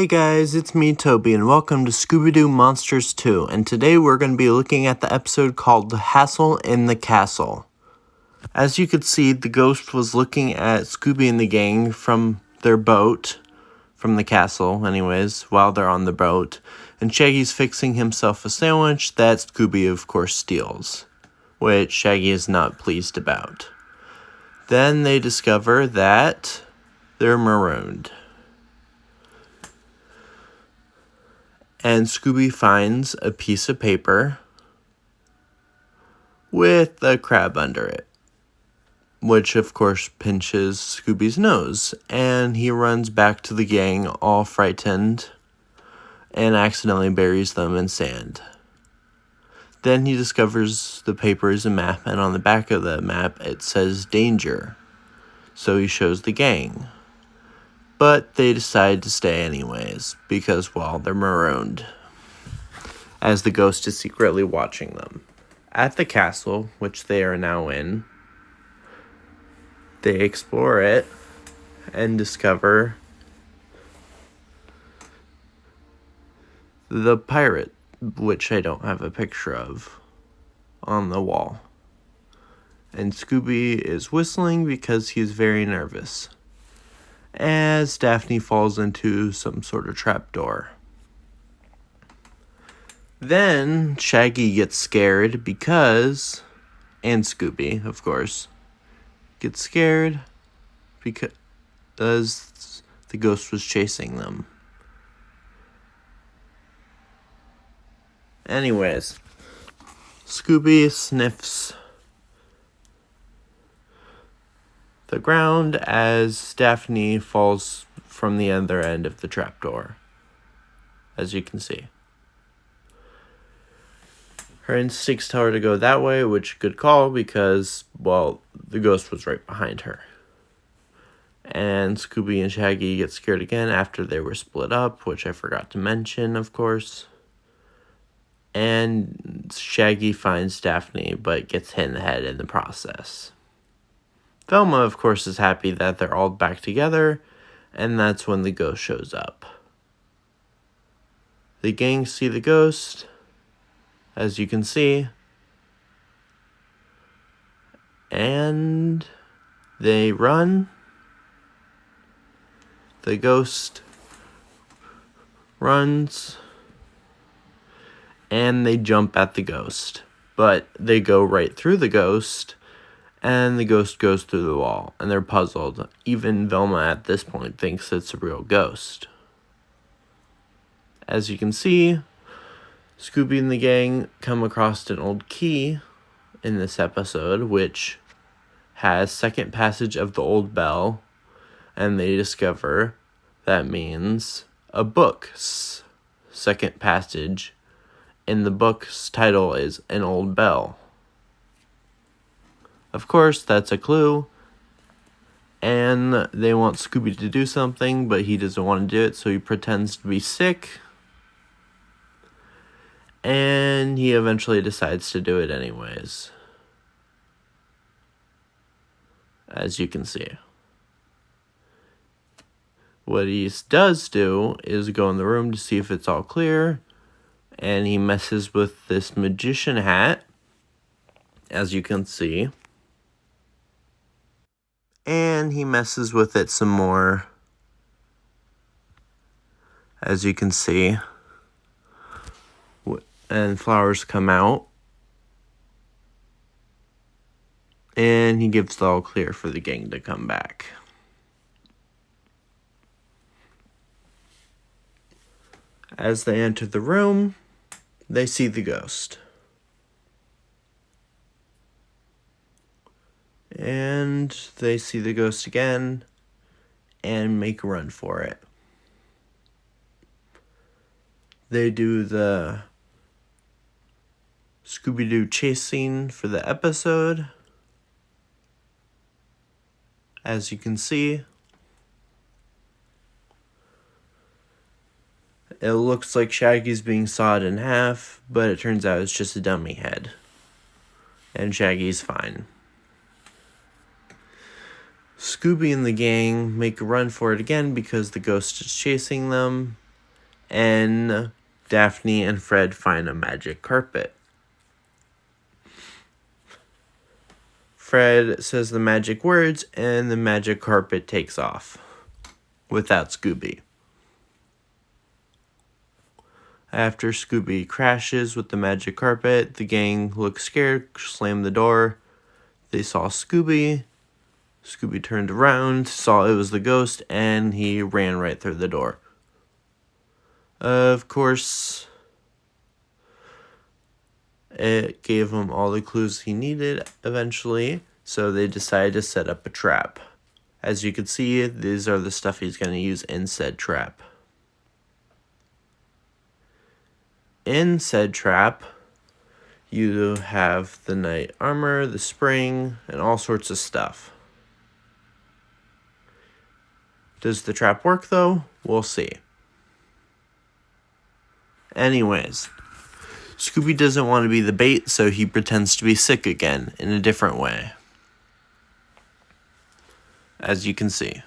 Hey guys, it's me, Toby, and welcome to Scooby Doo Monsters 2, and today we're going to be looking at the episode called The Hassle in the Castle. As you could see, the ghost was looking at Scooby and the gang from their boat, from the castle anyways, while they're on the boat, and Shaggy's fixing himself a sandwich that Scooby of course steals, which Shaggy is not pleased about. Then they discover that they're marooned. And Scooby finds a piece of paper with a crab under it, which of course pinches Scooby's nose, and he runs back to the gang all frightened and accidentally buries them in sand. Then he discovers the paper is a map, and on the back of the map it says danger, so he shows the gang. But they decide to stay anyways, because, well, they're marooned, as the ghost is secretly watching them. At the castle, which they are now in, they explore it and discover the pirate, which I don't have a picture of, on the wall. And Scooby is whistling because he's very nervous, as Daphne falls into some sort of trapdoor. Then Shaggy gets scared because, and Scooby, of course, gets scared because the ghost was chasing them. Anyways, Scooby sniffs the ground as Daphne falls from the other end of the trapdoor, as you can see. Her instincts tell her to go that way, which good call because, well, the ghost was right behind her. And Scooby and Shaggy get scared again after they were split up, which I forgot to mention, of course. And Shaggy finds Daphne, but gets hit in the head in the process. Velma, of course, is happy that they're all back together, and that's when the ghost shows up. The gang see the ghost, as you can see, and they run. The ghost runs, and they jump at the ghost, but they go right through the ghost, and the ghost goes through the wall, and they're puzzled. Even Velma at this point thinks it's a real ghost. As you can see, Scooby and the gang come across an old key in this episode, which has second passage of the old bell, and they discover that means a book's second passage, and the book's title is An Old Bell. Of course, that's a clue, and they want Scooby to do something, but he doesn't want to do it, so he pretends to be sick, and he eventually decides to do it anyways, as you can see. What he does do is go in the room to see if it's all clear, and he messes with this magician hat, as you can see. And he messes with it some more, as you can see. And flowers come out. And he gives the all clear for the gang to come back. As they enter the room, they see the ghost. And they see the ghost again and make a run for it. They do the Scooby Doo chase scene for the episode, as you can see. It looks like Shaggy's being sawed in half, but it turns out it's just a dummy head. And Shaggy's fine. Scooby and the gang make a run for it again because the ghost is chasing them, and Daphne and Fred find a magic carpet. Fred says the magic words, and the magic carpet takes off without Scooby. After Scooby crashes with the magic carpet, the gang looks scared, slam the door. They saw Scooby. Scooby turned around, saw it was the ghost, and he ran right through the door. Of course, it gave him all the clues he needed eventually, so they decided to set up a trap. As you can see, these are the stuff he's going to use in said trap. In said trap, you have the knight armor, the spring, and all sorts of stuff. Does the trap work though? We'll see. Anyways, Scooby doesn't want to be the bait, so he pretends to be sick again in a different way. As you can see.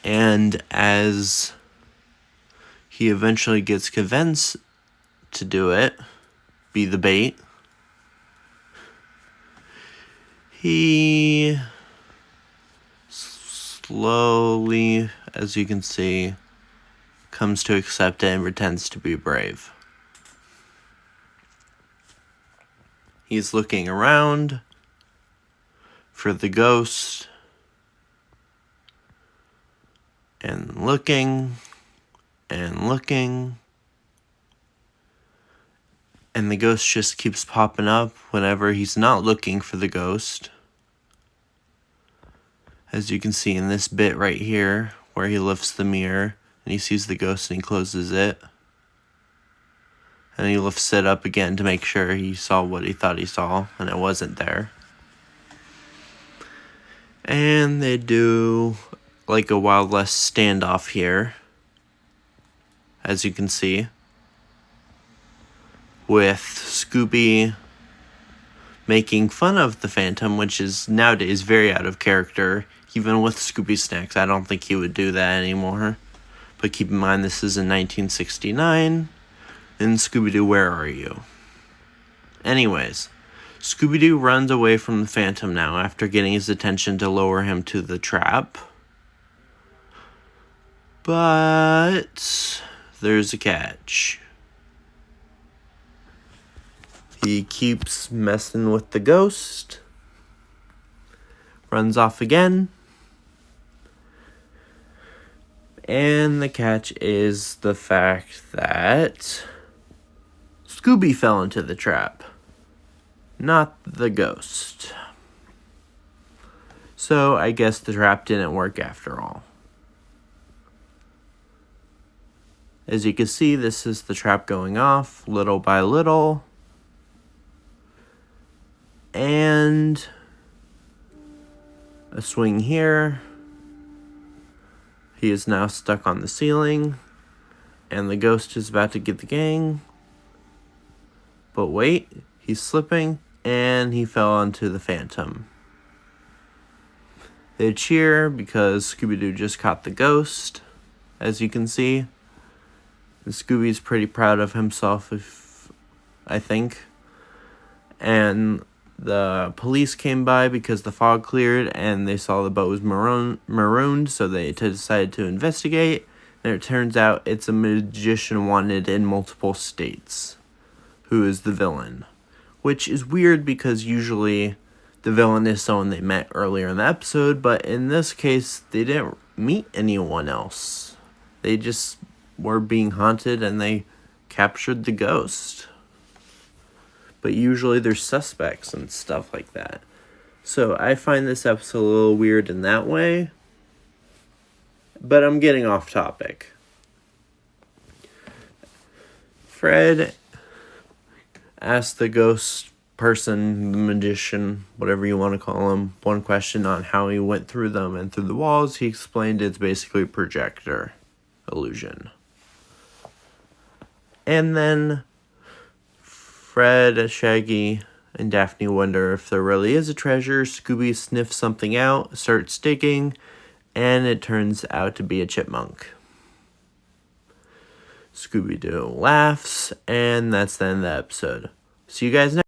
And as he eventually gets convinced to do it, be the bait, he slowly, as you can see, comes to accept it and pretends to be brave. He's looking around for the ghost and looking and looking, and the ghost just keeps popping up whenever he's not looking for the ghost. As you can see in this bit right here, where he lifts the mirror and he sees the ghost and he closes it. And he lifts it up again to make sure he saw what he thought he saw, and it wasn't there. And they do like a Wild West standoff here, as you can see, with Scooby making fun of the Phantom, which is nowadays very out of character. Even with Scooby Snacks, I don't think he would do that anymore. But keep in mind, this is in 1969. And Scooby Doo, where are you? Anyways, Scooby Doo runs away from the Phantom now after getting his attention to lower him to the trap. But there's a catch. He keeps messing with the ghost. Runs off again. And the catch is the fact that Scooby fell into the trap, not the ghost. So I guess the trap didn't work after all. As you can see, this is the trap going off little by little. And a swing here. He is now stuck on the ceiling. And the ghost is about to get the gang. But wait, he's slipping, and he fell onto the Phantom. They cheer because Scooby-Doo just caught the ghost, as you can see. And Scooby's pretty proud of himself, I think. And the police came by because the fog cleared, and they saw the boat was marooned, so they decided to investigate. And it turns out it's a magician wanted in multiple states, who is the villain. Which is weird because usually the villain is someone they met earlier in the episode, but in this case, they didn't meet anyone else. They just were being haunted and they captured the ghost. But usually there's suspects and stuff like that. So I find this episode a little weird in that way. But I'm getting off topic. Fred asked the ghost person, the magician, whatever you want to call him, one question on how he went through them and through the walls. He explained it's basically a projector illusion. And then Fred, Shaggy, and Daphne wonder if there really is a treasure. Scooby sniffs something out, starts digging, and it turns out to be a chipmunk. Scooby Doo laughs, and that's the end of the episode. See you guys next.